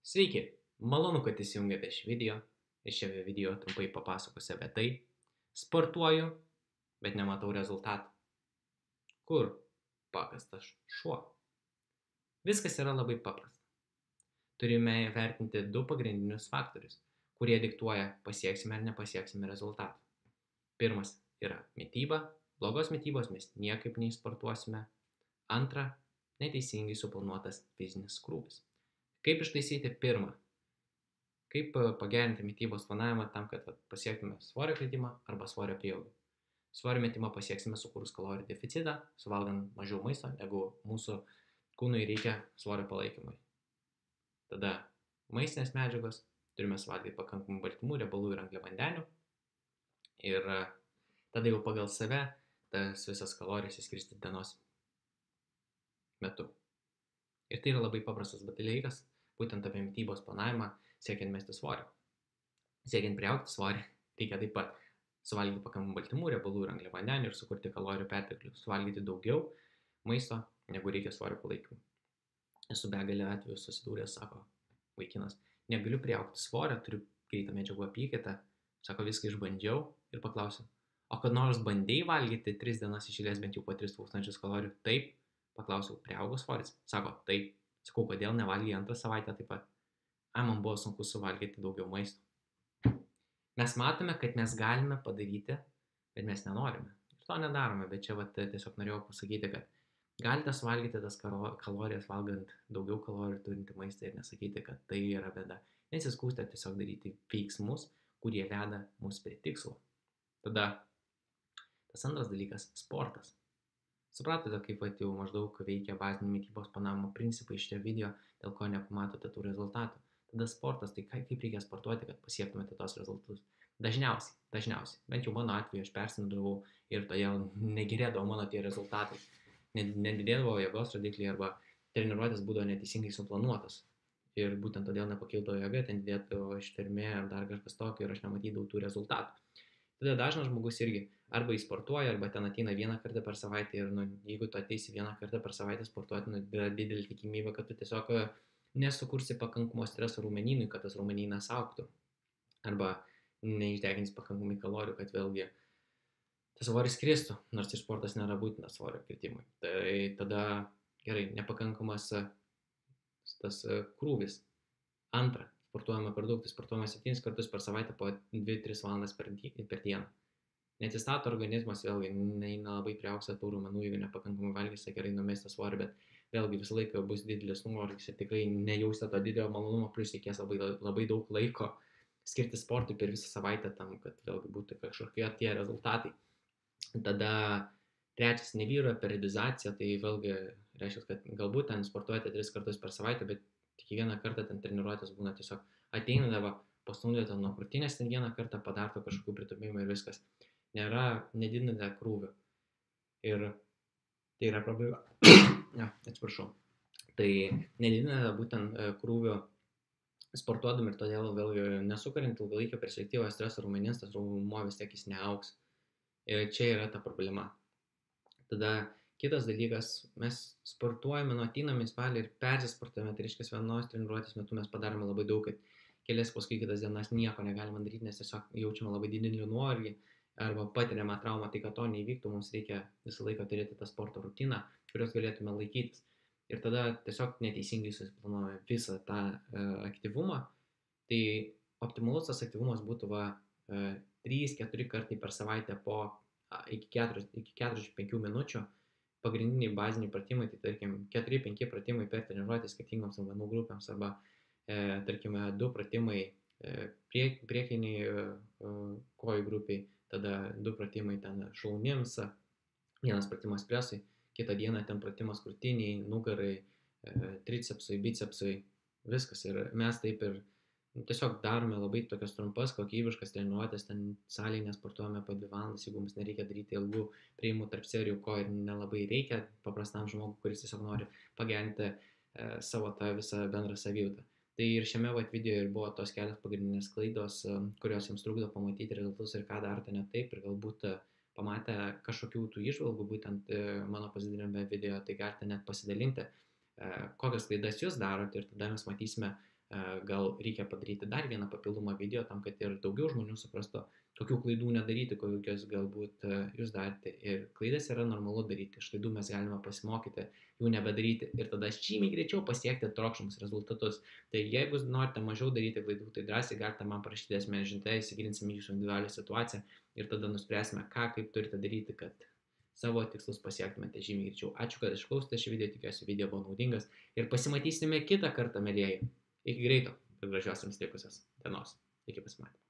Sveiki, malonu, kad įsijungėte šį video ir šiame video trumpai papasakosiu apie tai. Sportuoju, bet nematau rezultatų. Kur pakastas šuo? Viskas yra labai paprasta. Turime vertinti du pagrindinius faktorius, kurie diktuoja pasieksime ar nepasieksime rezultatų. Pirmas yra mityba. Blogos mitybos mes niekaip neįsportuosime. Antra, neteisingai suplanuotas fizinis krūvis. Kaip ištaisyti pirmą? Kaip pagerinti mitybos planavimą tam, kad pasiektume svorio kritimą arba svorio prieaugį? Svorio metimą pasieksime sukūrus kalorijų deficitą, suvalgant mažiau maisto, negu mūsų kūnui reikia svorio palaikymui. Tada maistinės medžiagos, turime suvalgyti pakankamai baltymų, riebalų ir angliavandenių. Ir tada jau pagal save tas visas kalorijas įskirstyti dienos metu. Ir tai yra labai paprastas dalykas, būtent apie mitybos planavimą, siekiant mesti svorį. Siekiant priaugti svorį, reikia taip pat suvalgyti pakankamai baltymų, riebalų ir angliavandenių ir sukurti kalorijų perteklių, suvalgyti daugiau maisto, negu reikia svorio palaikymui. Esu begalę atvejų susidūręs, sako vaikinas, negaliu priaugti svorio, turiu greitą medžiagų apykaitą, sako, viską išbandžiau ir paklausiu, o kad nors bandėjai valgyti 3 dienas iš eilės bent jau po 3000 kalorijų? Taip. Paklausiau, priaugo svoris? Sako, taip. Sakau, kodėl nevalgei antrą savaitę taip pat? Man buvo sunku suvalgyti daugiau maisto. Mes matome, kad mes galime padaryti, bet mes nenorime. Ir to nedarome, bet čia tiesiog norėjau pasakyti, kad galite suvalgyti tas kalorijas valgant daugiau kalorijų turinti maistą ir nesakyti, kad tai yra bėda. Nesiskųsti, tiesiog daryti veiksmus, kurie veda mus prie tikslo. Tada tas antras dalykas – sportas. Supratote, kaip jau maždaug veikia bazinių mitybos planavimo principai šitie video, dėl ko nepamatote tų rezultatų. Tada sportas, tai kaip reikia sportuoti, kad pasiektumėte tos rezultatus. Dažniausiai, bent jau mano atveju aš persinodavau ir todėl negerėdavo mano tie rezultatai. Nedidėdavo jėgos rodikliai arba treniruotės būdavo neteisingai suplanuotos. Ir būtent todėl nepakildavo jėga, ten didėdavo ištvermė ar dar kažkas tokio ir aš nematydavau tų rezultatų. Tada dažnas žmogus irgi arba įsportuoja, arba ten ateina vieną kartą per savaitę ir jeigu tu ateisi vieną kartą per savaitę sportuoti, yra didelė tikimybė, kad tu tiesiog nesukursi pakankamo streso raumenynui, kad tas raumenynas augtų. Arba neišdegins pakankamai kalorijų, kad vėlgi tas svoris kristų, nors ir sportas nėra būtinas svorio kritimui. Tai tada gerai, nepakankamas tas krūvis. Antra. Sportuojame per daug, tai sportuojame 7 kartus per savaitę po 2-3 valandas per dieną. Nesistato organizmas, vėlgi, nelabai priaugs tų raumenų, jeigu nepakankamai valgysite, gerai numesti svorį, bet vėlgi visą laiką bus didelis nuovargis ir tikrai nejausite to didelio malonumo, plus reikės labai daug laiko skirti sportui per visą savaitę tam, kad vėlgi būtų kažkokie tie rezultatai. Tada trečias nevyro periodizacija, tai vėlgi reiškia, kad galbūt ten sportuojate 3 kartus per savaitę, bet kiekvieną kartą ten treniruotės būna tiesiog ateinadavo, pastumdėte nuo krūtinės ten vieną kartą, padarto kažkokių pritupimų ir viskas. Nedidinate krūvio. Ir tai yra problema. Atsiprašau. Tai nedidinate būtent krūvio sportuodami ir todėl vėlgi nesukuriant ilgalaikio perspektyvos streso raumenims, tas raumuo vis tiek jis neaugs. Ir čia yra ta problema. Tada kitas dalykas, mes sportuojame, ateiname į spalį ir persisportuojame, tai reiškia vienos treniruotės metu mes padarome labai daug, kad kelias paskui kitas dienas nieko negalime daryti, nes tiesiog jaučiame labai didelį nuovargį arba patiriame traumą, tai kad to neįvyktų, mums reikia visą laiką turėti tą sporto rutiną, kurios galėtume laikytis. Ir tada tiesiog neteisingai susiplanuojame visą tą aktyvumą. Tai optimalus tas aktyvumas būtų 3-4 kartai per savaitę iki 45 minučių. Pagrindiniai baziniai pratimai, tai tarkim 4-5 pratimai per treniruotę skirtingoms raumenų grupėms arba tarkime 2 pratimai priekiniai kojų grupiai, tada 2 pratimai ten šlaunims, 1 pratimas presui, kitą dieną ten pratimas krūtiniai, nugarai, tricepsui, bicepsui, viskas. Ir mes taip ir tiesiog darome labai tokias trumpas, kokybiškas treniruotės, ten salėje nesportuojame po 2 valandas, jeigu mums nereikia daryti ilgų priėjimų tarp serijų, ko ir nelabai reikia paprastam žmogui, kuris tiesiog nori pagerinti savo tą visą bendrą savijautą. Tai ir šiame video ir buvo tos kelios pagrindinės klaidos, kurios jums trukdo pamatyti rezultatus ir ką darote ne taip, ir galbūt pamatę kažkokių tų įžvalgų, būtent mano pasidalinime video, tai galite net pasidalinti, kokias klaidas jūs darote, ir tada mes matysime, gal reikia padaryti dar vieną papildomą video tam, kad ir daugiau žmonių suprastų, kokių klaidų nedaryti, kokios galbūt jūs darėte. Ir klaidas yra normalu daryti, iš klaidų mes galime pasimokyti, jų nebedaryti ir tada žymiai greičiau pasiekti trokštamus rezultatus. Tai jeigu norite mažiau daryti klaidų, tai drąsiai galite man parašyti asmeninę žinutę, įsigilinsime į jūsų individualią situaciją ir tada nuspręsime, kaip turite daryti, kad savo tikslus pasiektumėte žymiai greičiau. Ačiū, kad išklausėte šį video, tikiuosi video buvo naudingas ir pasimatysime kitą kartą, mėlyjeji. Iki greito ir gražios jums likusios dienos. Iki pasimatymo.